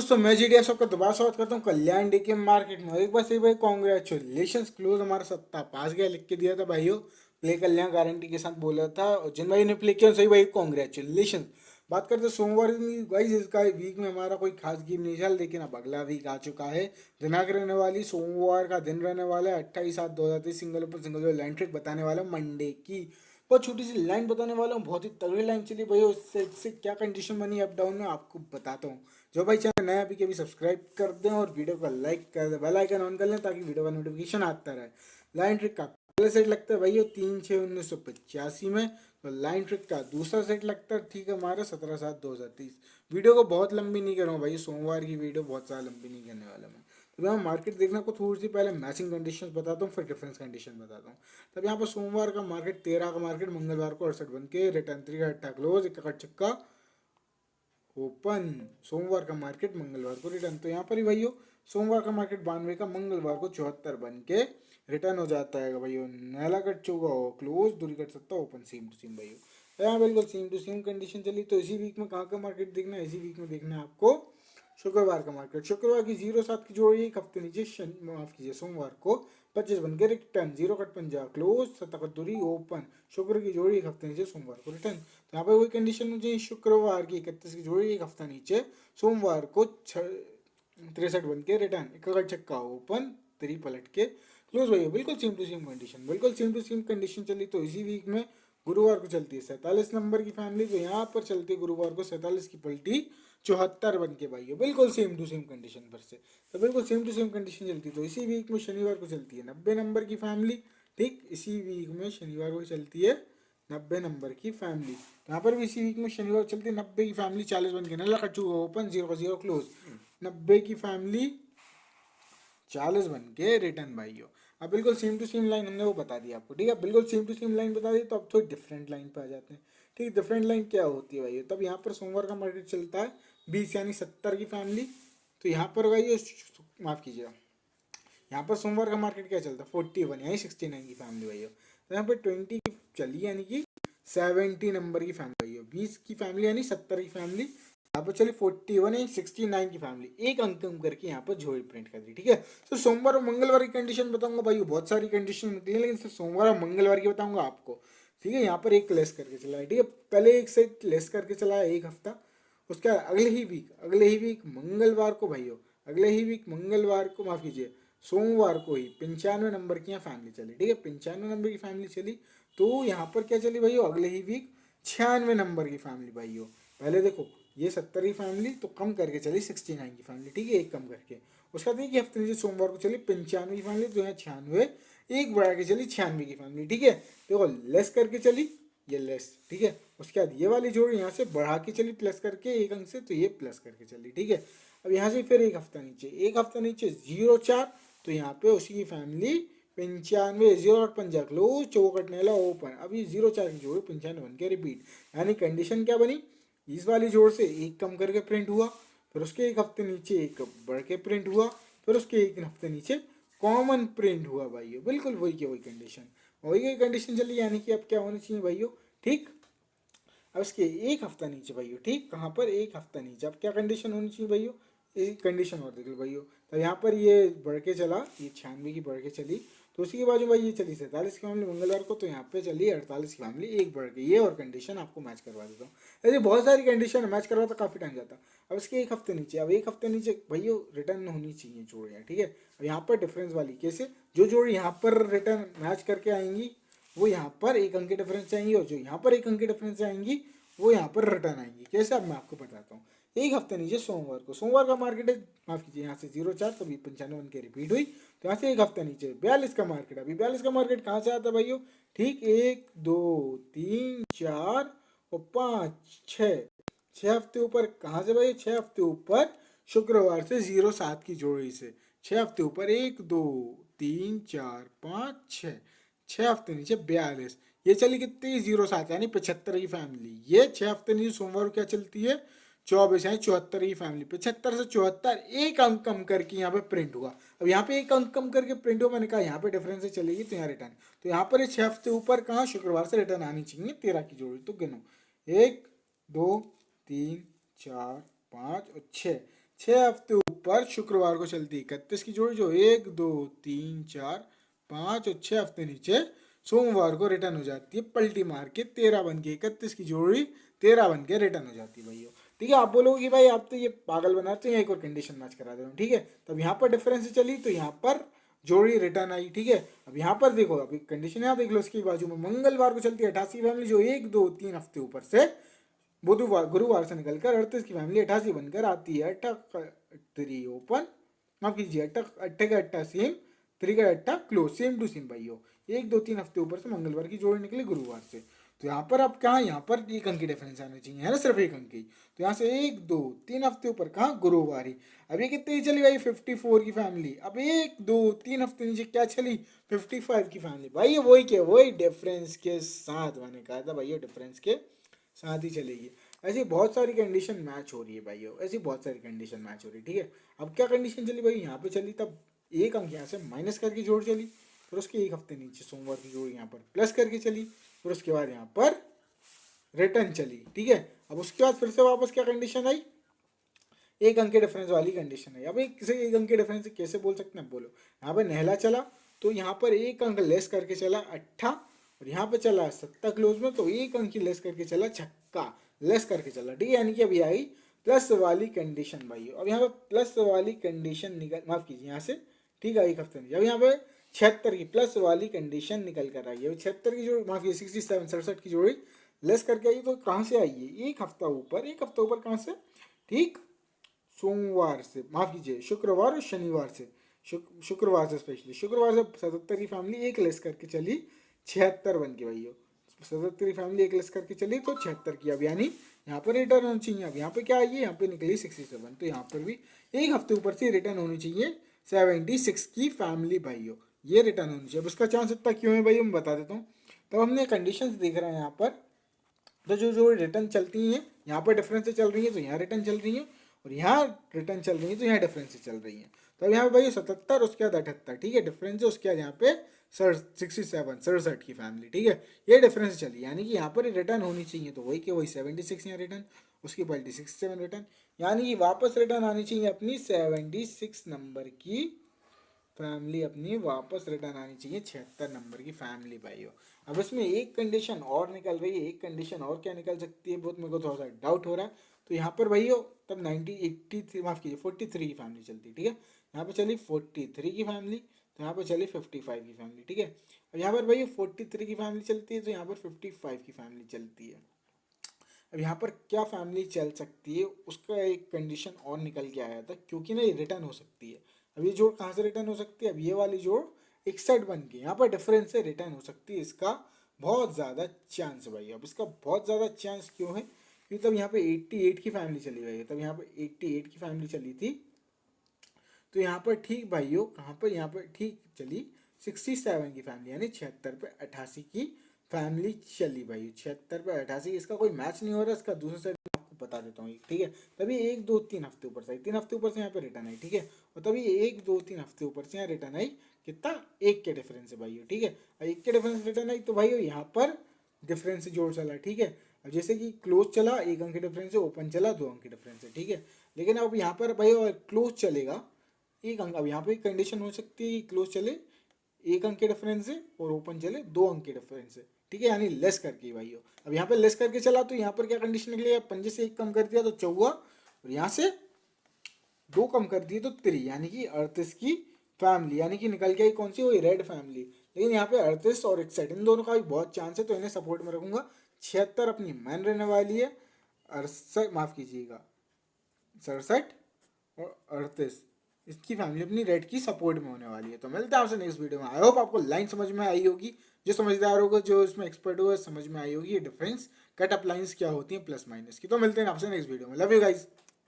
दोस्तों, मैं जीडीएफ सबका दोबारा स्वागत करता हूँ कल्याण डी के मार्केट में। एक बार सही भाई, कॉन्ग्रेचुलेशन, क्लोज हमारा सत्ता पास गया, लिख के दिया था भाइयों। प्ले कल्याण गारंटी के साथ बोला था, और जिन भाई ने प्ले किया सही भाई कॉन्ग्रेचुलेशन। बात करते हैं सोमवार की भाई, जिसका वीक में हमारा कोई खास गेम नहीं चल, लेकिन अब अगला वीक आ चुका है। दिनांक रहने वाली सोमवार का दिन रहने वाला है 28/7/2023। Single open single line trick बताने वाला मंडे की। बहुत छोटी सी लाइन बताने वाला हूँ, बहुत ही तगड़ी लाइन चली भाई। उससे क्या कंडीशन बनी अप डाउन में आपको बताता हूँ। जो भाई चैनल नया अभी के भी सब्सक्राइब कर दें और वीडियो को लाइक कर दें, बेल आइकन ऑन कर लें ताकि वीडियो का नोटिफिकेशन आता रहे। लाइन ट्रिक का पहला सेट लगता है भाई 3/6/1985 में। तो लाइन ट्रिक का दूसरा सेट लगता है ठीक है हमारा 17/7/2030। वीडियो को बहुत लंबी नहीं करूँगा भाई, सोमवार की वीडियो बहुत ज़्यादा लंबी नहीं करने वाला मैं। तो यहाँ मार्केट देखना को थोड़ी सी पहले मैचिंग कंडीशंस बताता हूँ, फिर डिफरेंस कंडीशन बताता हूँ। तब यहाँ पर सोमवार का मार्केट 13 का मार्केट, मंगलवार को 68 बन के रिटर्न 3 का अट्ठा क्लोज, एक का छक्का ओपन। सोमवार का मार्केट मंगलवार को रिटर्न। तो यहाँ पर ही भाइयों सोमवार का मार्केट 92 का, मंगलवार को 74 बन के रिटर्न हो जाता है भाइयों। नैला कट चुका हो क्लोज, दूरी कट सकता ओपन, सेम टू सेम भाइयों। तो यहाँ बिल्कुल सेम टू सेम कंडीशन चली। तो इसी वीक में कहाँ का मार्केट देखना है, इसी वीक में देखना है आपको शुक्रवार का मार्केट। शुक्रवार की 0/7 की जोड़ी एक हफ्ते नीचे, माफ कीजिए सोमवार को 25 बन के रिटर्न, 0 कट पंजा क्लोज, 7 दूरी ओपन। शुक्र की जोड़ी एक हफ्ते नीचे, सोमवार को रिटर्न। तो यहाँ पर वही कंडीशन मुझे शुक्रवार की 31 की जोड़ी एक हफ्ता नीचे, सोमवार को 63 बन के रिटर्न, एक छक्का ओपन, 3 पलट के क्लोज भैया। बिल्कुल सेम टू सेम कंडीशन, बिल्कुल सेम टू सेम कंडीशन चली। तो इसी वीक में गुरुवार को चलती है 47 नंबर की फैमिली, तो यहाँ पर चलती है गुरुवार को 47 की पलटी 74 बन के भाई, बिल्कुल सेम टू सेम कंडीशन पर से। तो बिल्कुल सेम टू सेम कंडीशन चलती है। तो इसी वीक में शनिवार को चलती है 90 नंबर की फैमिली। ठीक, इसी वीक में शनिवार को चलती है 90 नंबर की फैमिली। यहाँ पर भी इसी वीक में शनिवार चलती है 90 की फैमिली, 40 बन के नल्ला कट चुका ओपन, 0 का 0 क्लोज। 90 की फैमिली 40 बन के रिटर्न भाइयों। अब बिल्कुल सेम टू सेम लाइन हमने वो बता दी आपको, ठीक है, बिल्कुल सेम टू सेम लाइन बता दी। तो अब थोड़ी डिफरेंट लाइन पे आ जाते हैं। ठीक, डिफरेंट लाइन क्या होती है भाइयों। तब यहाँ पर सोमवार का मार्केट चलता है 20 यानी 70 की फैमिली। तो यहाँ पर भाई माफ़ कीजिएगा, यहाँ पर सोमवार का मार्केट क्या चलता है 41 यानी 69 की फैमिली भाइयों। तो यहाँ पर 20 की चली यानी कि 70 नंबर की फैमिली भाइयों, 20 की फैमिली यानी 70 की फैमिली। यहाँ पर चलिए 41 यानी 69 की फैमिली, एक अंक कम करके यहाँ पर जोड़ी प्रिंट कर दी। ठीक है, तो सोमवार और मंगलवार की कंडीशन बताऊंगा भाई, बहुत सारी कंडीशन निकली है, लेकिन सिर्फ सोमवार और मंगलवार की बताऊंगा आपको। ठीक है, यहाँ पर एक लेस करके चला है, ठीक है, पहले एक से लेस करके चला है एक हफ्ता। उसके बाद अगले ही वीक मंगलवार को भाइयों, अगले ही वीक मंगलवार को माफ कीजिए सोमवार को ही 95 नंबर की यहाँ फैमिली चली। ठीक है, 95 नंबर की फैमिली चली। तो यहाँ पर क्या चली भाइयों, अगले ही वीक 96 नंबर की फैमिली भाइयों। पहले देखो ये 70 की फैमिली तो कम करके चली 69 की फैमिली, ठीक है, एक कम करके। उसके बाद एक हफ्ते नीचे सोमवार को चली 95 की फैमिली, तो यहाँ 96, एक बढ़ा के चली 96 की फैमिली। ठीक है, देखो लेस करके चली, ये लेस, ठीक है। उसके बाद ये वाली जोड़ी यहाँ से बढ़ा के चली प्लस करके एक अंक से, तो ये प्लस करके चली। ठीक है, अब यहाँ से फिर एक हफ्ता नीचे 0/4, तो यहाँ पे उसी की फैमिली 95, 0 और पंजा क्लोज, चौकट नेला ओपन। अब ये 0/4 की जोड़ी 95 बन के रिपीट, यानी कंडीशन क्या बनी, इस वाली जोड़ से एक कम करके प्रिंट हुआ, फिर उसके एक हफ्ते नीचे एक बढ़ के प्रिंट हुआ, फिर उसके एक हफ्ते नीचे कॉमन प्रिंट हुआ भाइयों। बिल्कुल वही की वही कंडीशन, वही की कंडीशन चली, यानी कि अब क्या होनी चाहिए भाइयों। ठीक, अब इसके एक हफ्ता नीचे भाइयों, ठीक, कहाँ पर एक हफ्ता नीचे, अब क्या कंडीशन होनी चाहिए भाइयों, एक कंडीशन और देख लो भाइयों। तो यहाँ पर ये बढ़ के चला, ये 96 की बढ़ के चली, तो उसी के बाजू भाई ये चली 47 की फैमिली मंगलवार को, तो यहाँ पे चली 48 की फैमिली, एक बढ़ के। ये और कंडीशन आपको मैच करवा देता हूँ, ऐसे बहुत सारी कंडीशन मैच करवाता काफ़ी टाइम जाता। अब इसके एक हफ्ते नीचे, अब एक हफ्ते नीचे भैया रिटर्न होनी चाहिए जोड़ियाँ। ठीक है, अब यहाँ पर डिफरेंस वाली कैसे, जो जोड़ी यहाँ पर रिटर्न मैच करके आएंगी वो यहाँ पर एक अंक के डिफरेंस से आएंगी, और जो यहाँ पर एक अंक के डिफरेंस से आएंगी वो यहाँ पर रिटर्न आएंगी। कैसे, अब मैं आपको बताता हूँ। एक हफ्ते नीचे सोमवार का मार्केट है, माफ कीजिए यहाँ से 0/4, तभी 95 बन के रिपीट हुई। तो यहाँ से एक हफ्ते नीचे 42 का मार्केट, अभी 42 का मार्केट कहाँ से आता है भाइयों, ठीक, 1 2 3 4 और 5 6, 6 हफ्ते ऊपर कहाँ से भाई, 6 हफ्ते ऊपर शुक्रवार से 0/7 की जोड़ी से। 6 हफ्ते ऊपर 1 2 3 4 5 6, 6 हफ्ते नीचे 42, ये चली कितनी 0/7 यानी 75 की फैमिली। ये 6 हफ्ते नीचे सोमवार को क्या चलती है 24 यानी 74 की फैमिली। 75 से 74 एक अंक कम करके यहाँ पे प्रिंट हुआ। अब यहाँ पे एक अंक कम करके प्रिंट हुआ, मैंने कहा यहाँ पे डिफरेंस से चलेगी, तो यहाँ रिटर्न, तो यहाँ पर 6 हफ्ते ऊपर कहाँ शुक्रवार से रिटर्न आनी चाहिए 13 की जोड़ी। तो गिनो 1 2 3 4 5 और 6, 6 हफ्ते ऊपर शुक्रवार को चलती है 31 की जोड़ी, जो 1 2 3 4 5 और 6 हफ्ते नीचे सोमवार को रिटर्न हो जाती है पलटी मार के 13 बन के, 31 की जोड़ी 13 बन के रिटर्न हो जाती है भाइयों। ठीक है, आप बोलोगे कि भाई आप तो ये पागल बनाते हैं, एक और कंडीशन मैच करा दे रहा हूँ। ठीक है, तब यहाँ पर डिफरेंस चली तो यहाँ पर जोड़ी रिटर्न आई। ठीक है, अब यहाँ पर देखो, अभी कंडीशन यहाँ देख लो, इसकी बाजू में मंगलवार को चलती है 88 फैमिली, जो 1 2 3 हफ्ते ऊपर से बुधवार गुरुवार से निकलकर 38 की फैमिली 88 बनकर आती है। अट्ठा ओपन, माफ कीजिए, अट्ठे का अट्ठा सेम, 3 का अट्ठा क्लोज, सेम टू सेम भाइयों। 1 2 3 हफ्ते ऊपर से मंगलवार की जोड़ी निकली गुरुवार से, तो यहाँ पर अब कहाँ, यहाँ पर एक अंक की डिफरेंस आनी चाहिए, है ना, सिर्फ एक अंक की। तो यहाँ से 1 2 3 हफ्ते ऊपर कहाँ, गुरुवार ही। अब ये कितनी ही चली भाई, 54 की फैमिली। अब 1 2 3 हफ्ते नीचे क्या चली, 55 की फैमिली। भाई वही क्या, वही डिफरेंस के साथ मैंने कहा था भाई, डिफरेंस के साथ ही चलेगी। ऐसी बहुत सारी कंडीशन मैच हो रही है भाइयों, ऐसी बहुत सारी कंडीशन मैच हो रही है। ठीक है, अब क्या कंडीशन चली भाई, यहाँ पे चली तब एक अंक यहाँ से माइनस करके जोड़ चली, फिर उसके एक हफ्ते नीचे सोमवार की जोड़ यहाँ पर प्लस करके चली, फिर उसके बाद यहाँ पर रिटर्न चली। ठीक है, अब उसके बाद फिर से वापस क्या कंडीशन आई, एक अंक के डिफरेंस वाली कंडीशन है। अब किसे एक अंक के डिफरेंस कैसे बोल सकते हैं, बोलो। यहाँ पे नहला चला तो यहाँ पर एक अंक लेस करके चला 8, और यहाँ पे चला 7 क्लोज में, तो एक अंक ही लेस करके चला 6 लेस करके चला। ठीक है, यानी कि अभी आई प्लस वाली कंडीशन भाई। अब यहाँ पे प्लस वाली कंडीशन निकल, माफ कीजिए यहाँ से, ठीक है, एक हफ्ते नहीं, अब यहाँ पे 76 की प्लस वाली कंडीशन निकल कर आई है। 76 की जोड़ी, माफ कीजिए 67 67 की जोड़ी लेस करके आई, तो कहाँ से आई है, एक हफ्ता ऊपर, एक हफ्ता ऊपर कहाँ से, ठीक, सोमवार से, माफ कीजिए शुक्रवार और शनिवार से, शुक्रवार से स्पेशली, शुक्रवार से 77 की फैमिली एक लेस करके चली 76 बन के भाइयों। 77 की फैमिली एक लेस करके चली तो 76 की, अब यानी यहाँ पर रिटर्न होनी चाहिए। अब यहाँ पे क्या आई है, यहाँ पे निकली 67, तो यहाँ पर भी एक हफ्ते ऊपर से रिटर्न होनी चाहिए 76 की फैमिली भाइयों, ये रिटर्न होनी चाहिए। अब इसका चांस इतना क्यों है भाई, मैं बता देता हूँ। तब हमने कंडीशंस देख रहे हैं यहाँ पर, तो जो जो रिटर्न चलती हैं यहाँ पर डिफरेंस से चल रही है, तो यहाँ रिटर्न चल रही है, और यहाँ रिटर्न चल रही है तो यहाँ डिफरेंस से चल रही है। तो अब यहाँ पे भाई 77, उसके बाद 78, ठीक है, डिफरेंस है। उसके बाद यहाँ पे 67 की फैमिली, ठीक है, ये डिफरेंस चली, यानी कि यहाँ पर रिटर्न होनी चाहिए, तो वही के वही 76 यहाँ रिटर्न, उसकी पलटी 67 रिटर्न, यानी कि वापस रिटर्न आनी चाहिए अपनी 76 नंबर की फैमिली, अपनी वापस रिटर्न आनी चाहिए 76 नंबर की फैमिली भाइयों। अब इसमें एक कंडीशन और निकल रही है, एक कंडीशन और क्या निकल सकती है, बहुत मेरे को थोड़ा सा डाउट हो रहा है। तो यहाँ पर भाइयों तब 83 माफ कीजिए 43 की फैमिली चलती है। ठीक है, यहाँ पे चली 43 की फैमिली, तो यहाँ पर चली 55 की फैमिली। ठीक है, अब यहाँ पर भाई 43 की फैमिली चलती है, तो यहाँ पर 55 की फैमिली चलती है। अब यहाँ पर क्या फैमिली चल सकती है, उसका एक कंडीशन और निकल के आया था, क्योंकि ना ये रिटर्न हो सकती है। अब ये जोड़ कहाँ से रिटर्न हो सकती है, अब ये वाली जोड़ 61 बन के यहाँ पर डिफरेंस से रिटर्न हो सकती है। इसका बहुत ज़्यादा चांस है भाई। अब इसका बहुत ज़्यादा चांस क्यों है, क्योंकि तब यहाँ पे 88 की फैमिली चली गई है, तब यहाँ पर 88 की फैमिली चली थी, तो यहाँ पर ठीक भाइयों, कहाँ पर, यहाँ पर ठीक चली 67 की फैमिली, यानी 76 पे 88 की फैमिली चली भाई। 76 पे 88, इसका कोई मैच नहीं हो रहा, इसका दूसरा साइड आपको बता देता हूँ। ठीक है, तभी 1 2 3 हफ्ते ऊपर से आई, 3 हफ्ते ऊपर से यहाँ पे रिटर्न आई। ठीक है, और तभी 1 2 3 हफ्ते ऊपर से यहाँ रिटर्न आई, कितना, एक के डिफरेंस है भाइयों। ठीक है, एक के डिफरेंस रिटर्न आई, तो भाइयों यहाँ पर डिफरेंस जोड़ चला। ठीक है, अब जैसे कि क्लोज चला 1 अंक के डिफरेंस से, ओपन चला 2 अंक के डिफरेंस से। ठीक है, लेकिन अब यहाँ पर भाई क्लोज चलेगा 1 अंक, अब यहाँ पे कंडीशन हो सकती है क्लोज चले 1 अंक के डिफरेंस से, और ओपन चले 2 अंक के डिफरेंस से। ठीक है, यानी लेस करके भाइयों। अब यहाँ पे लेस करके चला, तो यहाँ पर क्या कंडीशन निकली, पंजे से 1 कम कर दिया तो 14, और यहाँ से 2 कम कर दिए तो 3, यानी कि 38 की फैमिली, यानी कि निकल के आई कौन सी, वही रेड फैमिली। लेकिन यहाँ पे 38 और 61 इन दोनों का भी बहुत चांस है, तो इन्हें सपोर्ट में रखूंगा। 76 अपनी मैन रहने वाली है, 68 माफ कीजिएगा 67 और 38 इसकी फैमिली अपनी रेड की सपोर्ट में होने वाली है। तो मिलते हैं आपसे नेक्स्ट वीडियो में। आई होप आपको लाइन समझ में आई होगी, जो समझदार होगा, जो इसमें एक्सपर्ट होगा, समझ में आई होगी ये डिफरेंस कट अप लाइंस क्या होती हैं प्लस माइनस की। तो मिलते हैं आपसे नेक्स्ट वीडियो में। Love you guys.